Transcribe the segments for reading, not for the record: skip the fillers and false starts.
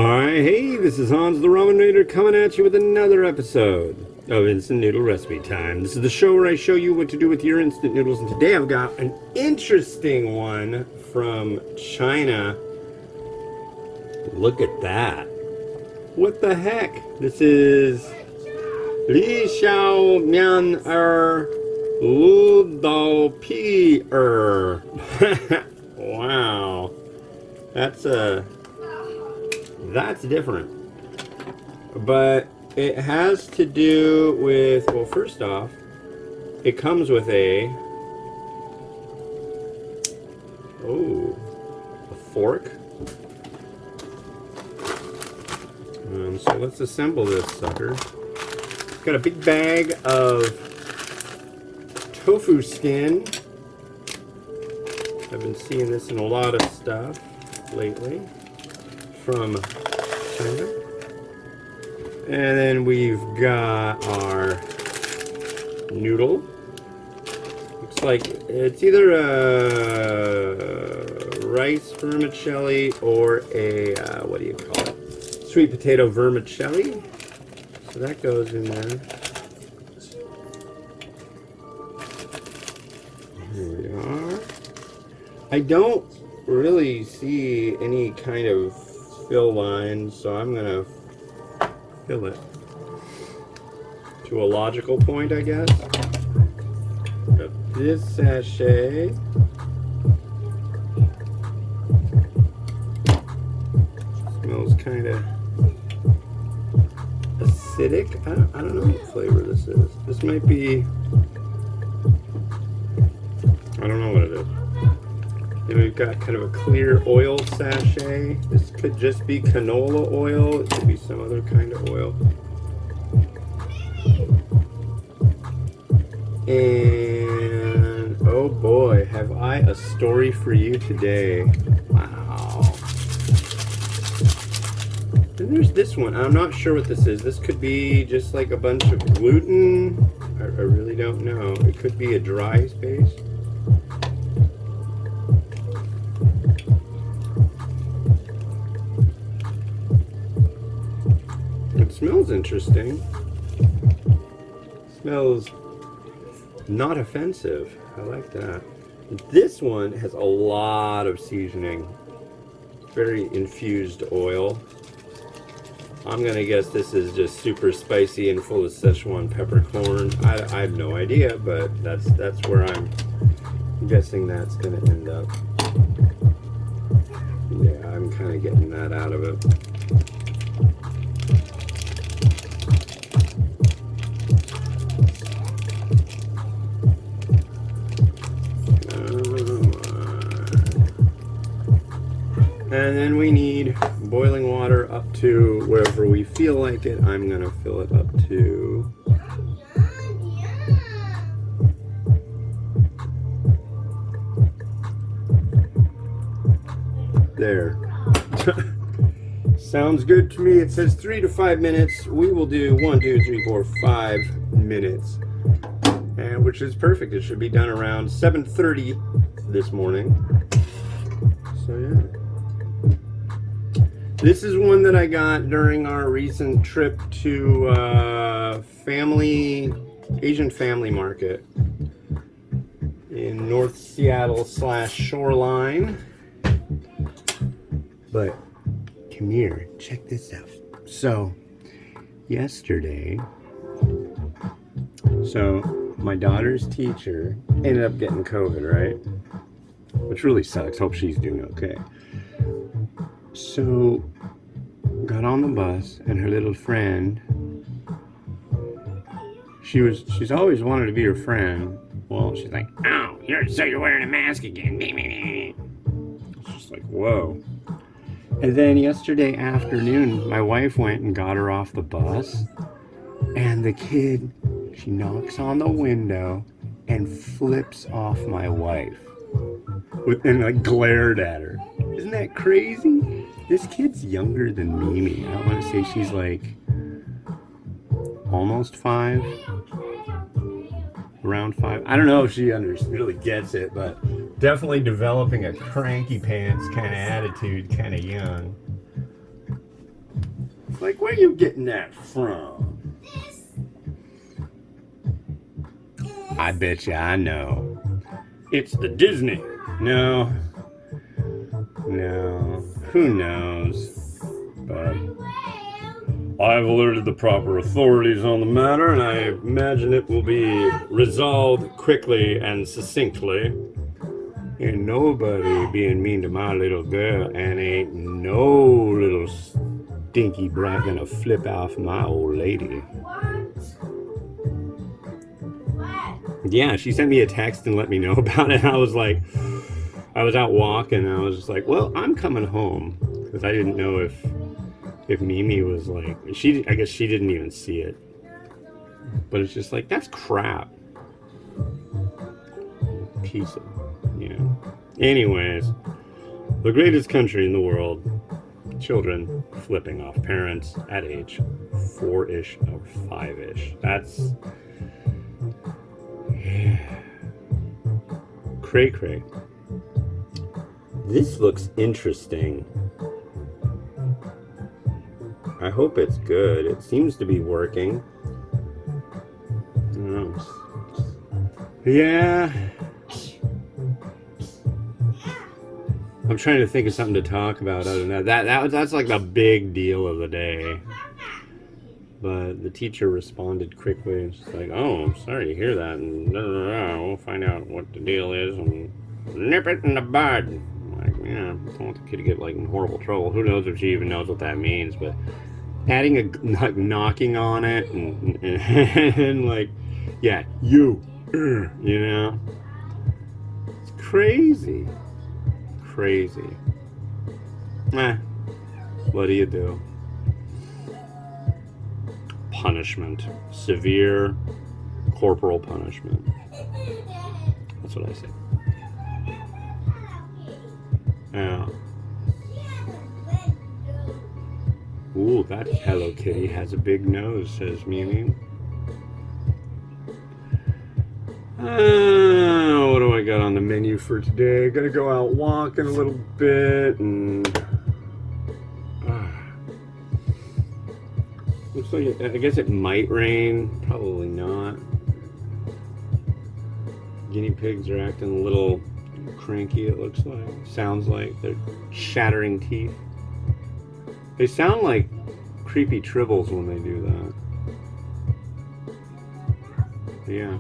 Hi, hey, this is Hans the Ramen Raider coming at you with another episode of Instant Noodle Recipe Time. This is the show where I show you what to do with your instant noodles, and today I've got an interesting one from China. Look at that. What the heck? This is Xiao Mian Noodle Wow. That's different. But it has to do with, well, first off, it comes with a fork. So let's assemble this sucker. It's got a big bag of tofu skin. I've been seeing this in a lot of stuff lately from China. And then we've got our noodle. Looks like it's either a rice vermicelli or a, what do you call it? Sweet potato vermicelli. So that goes in there. Here we are. I don't really see any kind of fill line, so I'm gonna fill it to a logical point, I guess. Got this sachet. Smells kind of acidic. I don't know what flavor this is. This might be, I don't know what it is. And we've got kind of a clear oil sachet. This could just be canola oil. It could be some other kind of oil. And oh boy, have I a story for you today. Wow. And there's this one. I'm not sure what this is. This could be just like a bunch of gluten. I really don't know. It could be a dry space. Smells interesting. Smells not offensive. I like that. This one has a lot of seasoning. Very infused oil. I'm gonna guess this is just super spicy and full of Szechuan peppercorn. I have no idea, but that's where I'm guessing that's gonna end up. Yeah, I'm kind of getting that out of it. And then we need boiling water up to wherever we feel like it. I'm going to fill it up to there. Sounds good to me. It says 3 to 5 minutes. We will do 1, 2, 3, 4, 5 minutes, and which is perfect. It should be done around 7:30 this morning. So yeah. This is one that I got during our recent trip to Asian family market in North Seattle / Shoreline. But come here, check this out. So yesterday, my daughter's teacher ended up getting COVID, right? Which really sucks. Hope she's doing okay. So, got on the bus, and her little friend, she's always wanted to be her friend. Well, she's like, "Oh, you're wearing a mask again." It's just like, whoa. And then yesterday afternoon, my wife went and got her off the bus, and the kid, she knocks on the window and flips off my wife and like glared at her. Isn't that crazy? This kid's younger than Mimi. I want to say she's like almost 5, around 5. I don't know if she really gets it, but definitely developing a cranky pants kind of attitude, kind of young. Like, where are you getting that from? I bet you I know. It's the Disney. No. No. Who knows? But I've alerted the proper authorities on the matter, and I imagine it will be resolved quickly and succinctly. Ain't nobody being mean to my little girl, and ain't no little stinky brat gonna flip off my old lady. Yeah, she sent me a text and let me know about it. I was like, I was out walking, and I was just like, well, I'm coming home, because I didn't know if Mimi was like, I guess she didn't even see it. But it's just like, that's crap. Piece of, Anyways, the greatest country in the world, children flipping off parents at age 4-ish or 5-ish. That's cray cray. This looks interesting. I hope it's good. It seems to be working. I don't know. Yeah. I'm trying to think of something to talk about other than that. That's like the big deal of the day. But the teacher responded quickly and she's like, "Oh, I'm sorry to hear that, and we'll find out what the deal is and nip it in the bud." I'm like, yeah, I don't want the kid to get like in horrible trouble. Who knows if she even knows what that means? But adding like knocking on it and like, yeah, it's crazy. Crazy. What do you do? Punishment. Severe corporal punishment. That's what I say. Yeah. Ooh, that Hello Kitty has a big nose, says Mimi. What do I got on the menu for today? Gonna go out walking a little bit and looks like I guess it might rain. Probably not. Guinea pigs are acting a little cranky, it looks like. Sounds like they're shattering teeth. They sound like creepy tribbles when they do that. Yeah.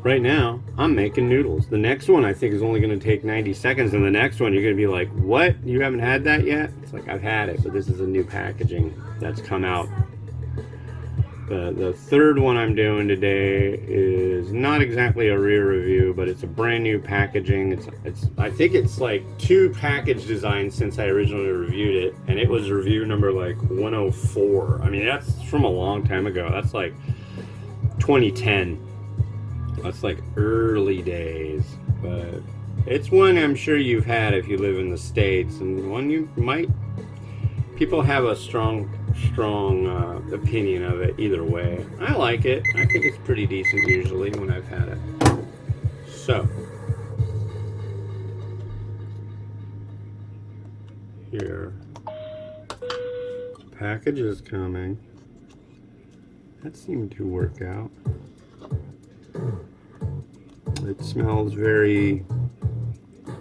Right now, I'm making noodles. The next one I think is only going to take 90 seconds, and the next one you're going to be like, what? You haven't had that yet? It's like, I've had it, but this is a new packaging that's come out. The third one I'm doing today is not exactly a re-review, but it's a brand new packaging. I think it's like 2 package designs since I originally reviewed it, and it was review number like 104. I mean, that's from a long time ago. That's like 2010. That's like early days, but it's one I'm sure you've had if you live in the States, and one you might, people have a strong opinion of it either way. I like it. I think it's pretty decent usually when I've had it. So, here, package is coming. That seemed to work out. It smells very like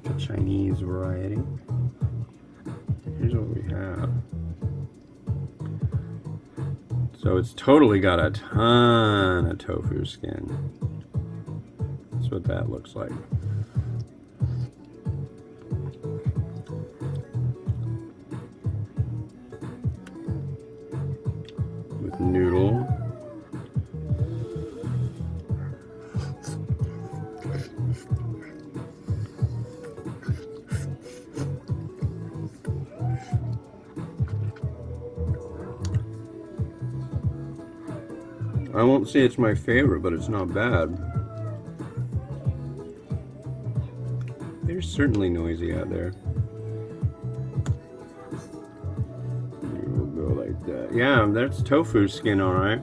a Chinese variety. Here's what we have. So it's totally got a ton of tofu skin. That's what that looks like. With noodle. I won't say it's my favorite, but it's not bad. They're certainly noisy out there. We'll go like that. Yeah, that's tofu skin, all right.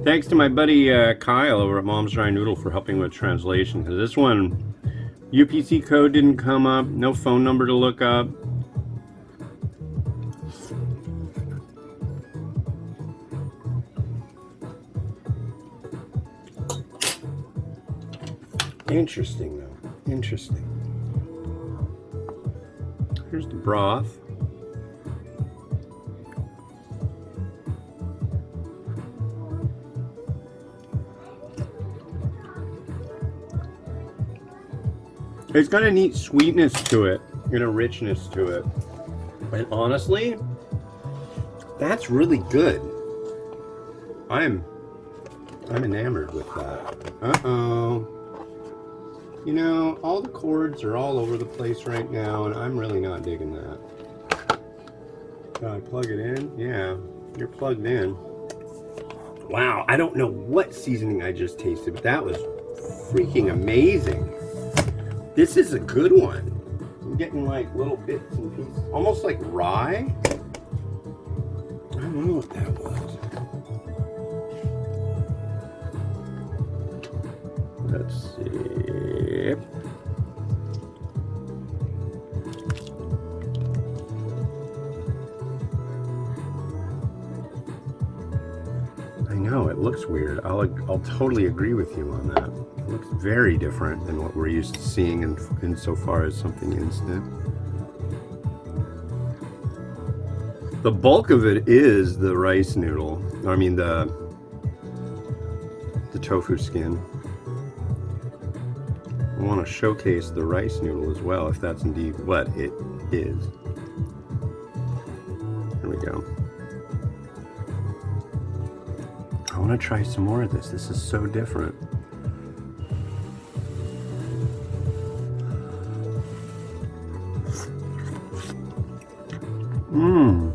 Thanks to my buddy Kyle over at Mom's Dry Noodle for helping with translation, because this one, UPC code didn't come up, no phone number to look up. Interesting, though. Interesting. Here's the broth. It's got a neat sweetness to it and a richness to it. And honestly, that's really good. I'm enamored with that. Uh-oh. You know, all the cords are all over the place right now, and I'm really not digging that. Can I plug it in? Yeah, you're plugged in. Wow, I don't know what seasoning I just tasted, but that was freaking amazing. This is a good one. I'm getting like little bits and pieces, almost like rye. I don't know what that was. Let's see. I know, it looks weird. I'll totally agree with you on that. It looks very different than what we're used to seeing in so far as something instant. The bulk of it is the rice noodle. I mean the tofu skin. I want to showcase the rice noodle as well, if that's indeed what it is. There we go. I want to try some more of this. This is so different. Mmm.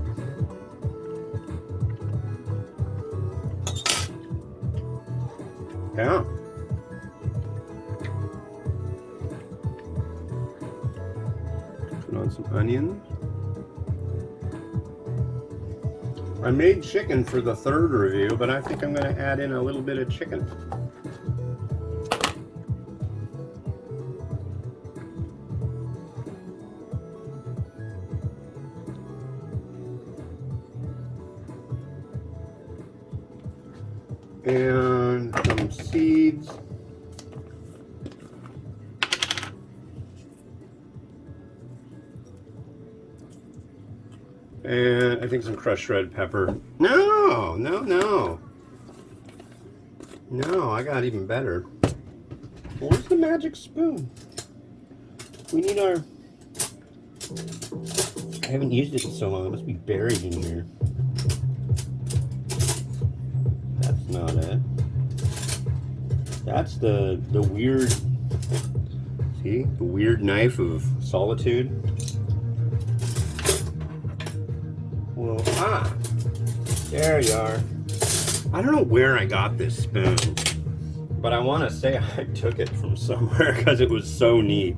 Yeah. Put on some onions. I made chicken for the third review, but I think I'm going to add in a little bit of chicken. And some seeds. And I think some crushed red pepper. No, no, no. No, I got even better. Where's the magic spoon? We need our... I haven't used it in so long. It must be buried in here. That's not it. That's the weird... See? The weird knife of solitude. Well, there you are. I don't know where I got this spoon, but I want to say I took it from somewhere because it was so neat.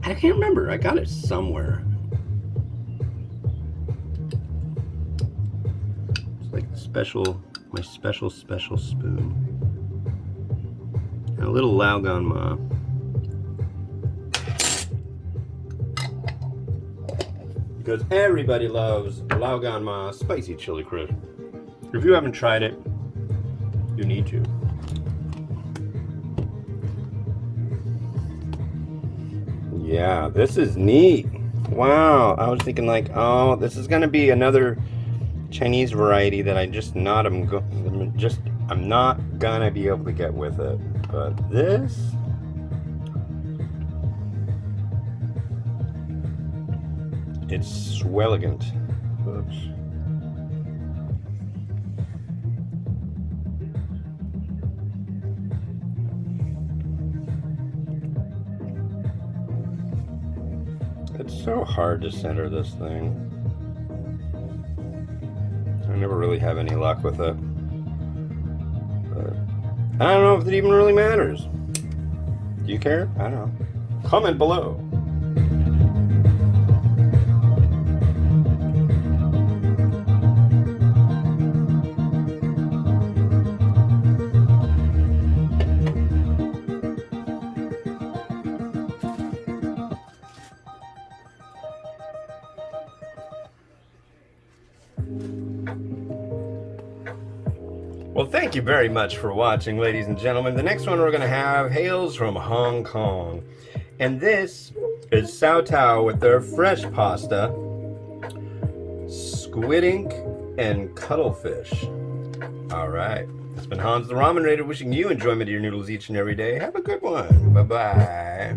I can't remember. I got it somewhere. It's like my special spoon. And a little Laogan Ma. Because everybody loves Laogan Ma spicy chili crisp. If you haven't tried it, you need to. Yeah, this is neat. Wow, I was thinking like, oh, this is gonna be another Chinese variety that I'm not gonna be able to get with it. But this. It's swelligant. Oops. It's so hard to center this thing. I never really have any luck with it. But I don't know if it even really matters. Do you care? I don't know. Comment below. Well, thank you very much for watching, ladies and gentlemen. The next one we're going to have hails from Hong Kong. And this is Xiao Tao with their fresh pasta, squid ink, and cuttlefish. All right. It's been Hans the Ramen Raider wishing you enjoyment of your noodles each and every day. Have a good one. Bye-bye.